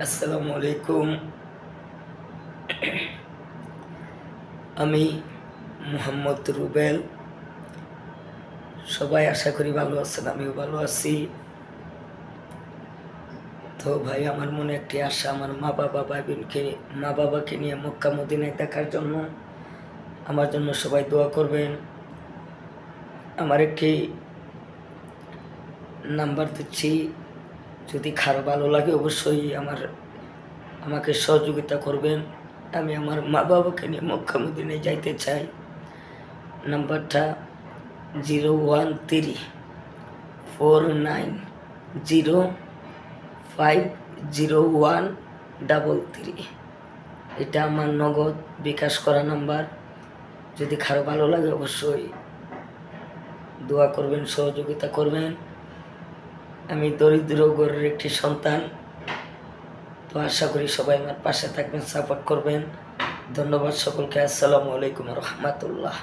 আসসালামু আলাইকুম। আমি মোহাম্মদ রুবেল। সবাই আশা করি ভালো আছেন, আমিও ভালো আছি। তো ভাই, আমার মনে একটি আশা, আমার মা বাবাকে নিয়ে মক্কা মদিনায় দেখার জন্য। আমার জন্য সবাই দোয়া করবেন। আমার একটি নাম্বার দিচ্ছি, যদি কারো ভালো লাগে অবশ্যই আমাকে সহযোগিতা করবেন। আমি আমার মা বাবাকে নিয়ে মক্কা মদিনায় যাইতে চাই। নাম্বারটা 013-490-50133। এটা আমার নগদ বিকাশ করা নাম্বার। যদি কারো ভালো লাগে অবশ্যই দোয়া করবেন, সহযোগিতা করবেন। আমি দরিদ্র ঘরের একটি সন্তান, তো আশা করি সবাই আমার পাশে থাকবেন, সাপোর্ট করবেন। ধন্যবাদ সকলকে। আসসালামু আলাইকুম রহমতুল্লাহ।